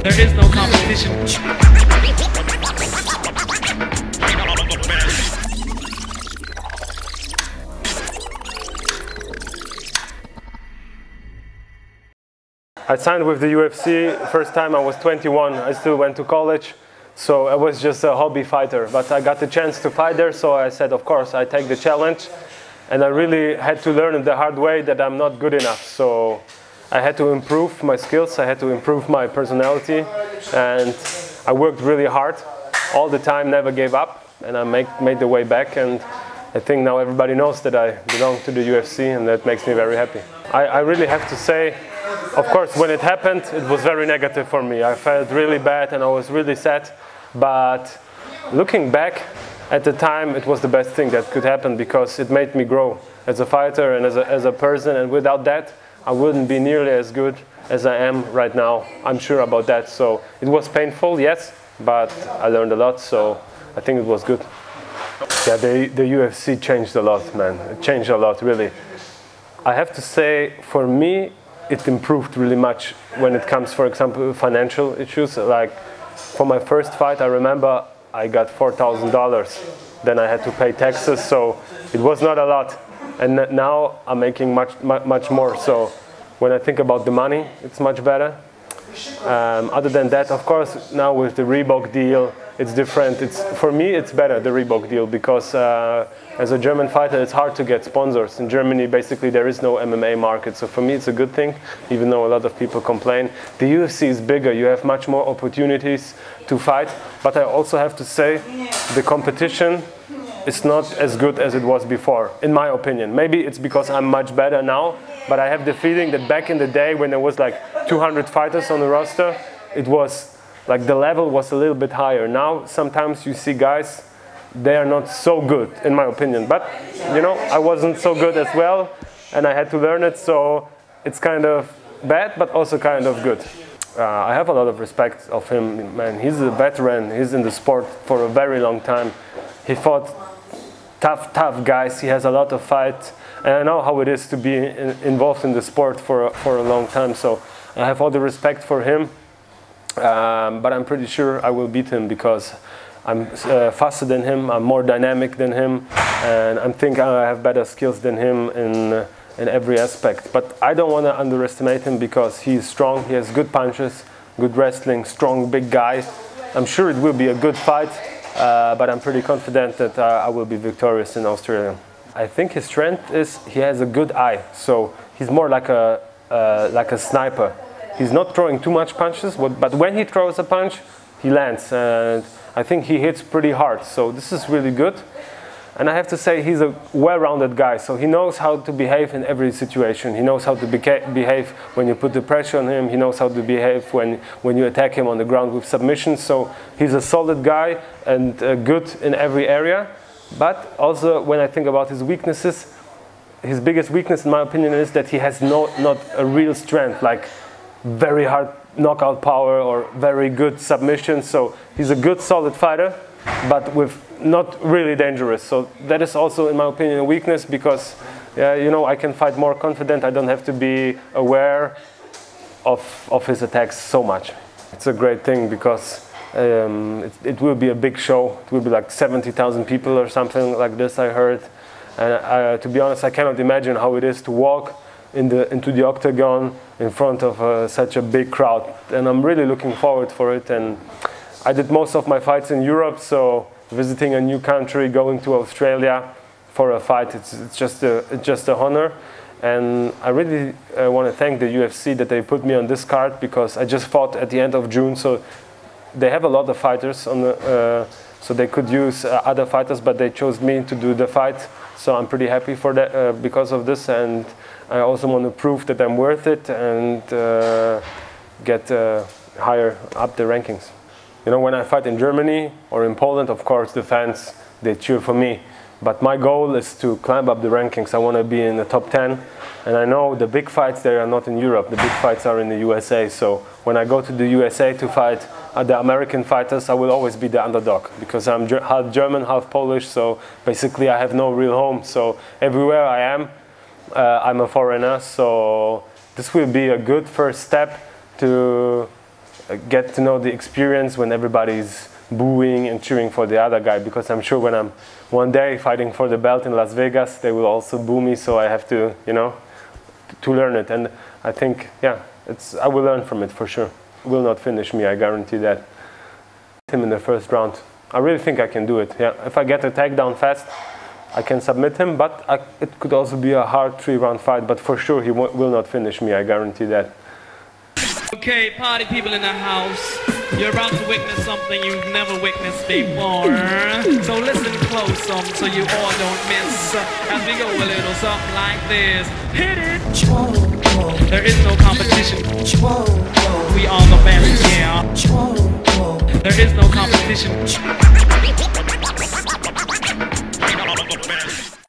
There is no competition. I signed with the UFC. First time I was 21. I still went to college, so I was just a hobby fighter. But I got the chance to fight there, so I said, of course, I take the challenge. And I really had to learn it the hard way that I'm not good enough. So I had to improve my skills, I had to improve my personality, and I worked really hard all the time, never gave up, and I made the way back. And I think now everybody knows that I belong to the UFC, and that makes me very happy. I really have to say, of course, when it happened, it was very negative for me. I felt really bad and I was really sad. But looking back, at the time, it was the best thing that could happen because it made me grow as a fighter and as a person. And without that, I wouldn't be nearly as good as I am right now. I'm sure about that. So it was painful, yes, but I learned a lot. So I think it was good. Yeah, the UFC changed a lot, man. It changed a lot, really. I have to say, for me, it improved really much when it comes, for example, financial issues. Like for my first fight, I remember I got $4,000. Then I had to pay taxes, so it was not a lot. And now I'm making much more. So when I think about the money, it's much better. Other than that, of course, now with the Reebok deal, it's different. For me, it's better, the Reebok deal, because as a German fighter, it's hard to get sponsors. In Germany, basically, there is no MMA market. So for me, it's a good thing, even though a lot of people complain. The UFC is bigger. You have much more opportunities to fight. But I also have to say, the competition is not as good as it was before, in my opinion. Maybe it's because I'm much better now, but I have the feeling that back in the day when there was like 200 fighters on the roster, it was like the level was a little bit higher. Now, sometimes you see guys, they are not so good, in my opinion. But, you know, I wasn't so good as well, and I had to learn it, so it's kind of bad, but also kind of good. I have a lot of respect of him, man. He's a veteran. He's in the sport for a very long time. He fought tough guys. He has a lot of fights, and I know how it is to be involved in the sport for a long time. So I have all the respect for him, but I'm pretty sure I will beat him because I'm faster than him. I'm more dynamic than him, and I think I have better skills than him in every aspect. But I don't want to underestimate him because he's strong. He has good punches, good wrestling, strong, big guy. I'm sure it will be a good fight. But I'm pretty confident that I will be victorious in Australia. I think his strength is he has a good eye. So he's more like a sniper. He's not throwing too much punches, but when he throws a punch, he lands. And I think he hits pretty hard. So this is really good. And I have to say he's a well-rounded guy. So he knows how to behave in every situation. He knows how to behave when you put the pressure on him. He knows how to behave when you attack him on the ground with submission. So he's a solid guy and good in every area. But also when I think about his weaknesses, his biggest weakness in my opinion is that he has not a real strength, like very hard knockout power or very good submission. So he's a good solid fighter, but with not really dangerous. So that is also, in my opinion, a weakness because, you know, I can fight more confident. I don't have to be aware of his attacks so much. It's a great thing because it will be a big show. It will be like 70,000 people or something like this, I heard. And to be honest, I cannot imagine how it is to walk into the octagon in front of such a big crowd. And I'm really looking forward for it. And I did most of my fights in Europe, so visiting a new country, going to Australia for a fight, it's just a honor. And I really want to thank the UFC that they put me on this card because I just fought at the end of June, so they have a lot of fighters on the, so they could use other fighters, but they chose me to do the fight. So I'm pretty happy for that because of this, and I also want to prove that I'm worth it and get higher up the rankings. You know, when I fight in Germany or in Poland, of course, the fans, they cheer for me. But my goal is to climb up the rankings. I want to be in the top 10. And I know the big fights, they are not in Europe. The big fights are in the USA. So when I go to the USA to fight the American fighters, I will always be the underdog. Because I'm half German, half Polish. So basically I have no real home. So everywhere I am, I'm a foreigner. So this will be a good first step to get to know the experience when everybody's booing and cheering for the other guy, because I'm sure when I'm one day fighting for the belt in Las Vegas, they will also boo me, so I have to, you know, to learn it. And I think, yeah, I will learn from it for sure. Will not finish me, I guarantee that. Him in the first round. I really think I can do it. Yeah, if I get a takedown fast, I can submit him, but it could also be a hard 3-round fight, but for sure he will not finish me, I guarantee that. Okay, party people in the house, you're about to witness something you've never witnessed before. So listen close so you all don't miss as we go a little something like this. Hit it! There is no competition. We are the best, yeah. There is no competition.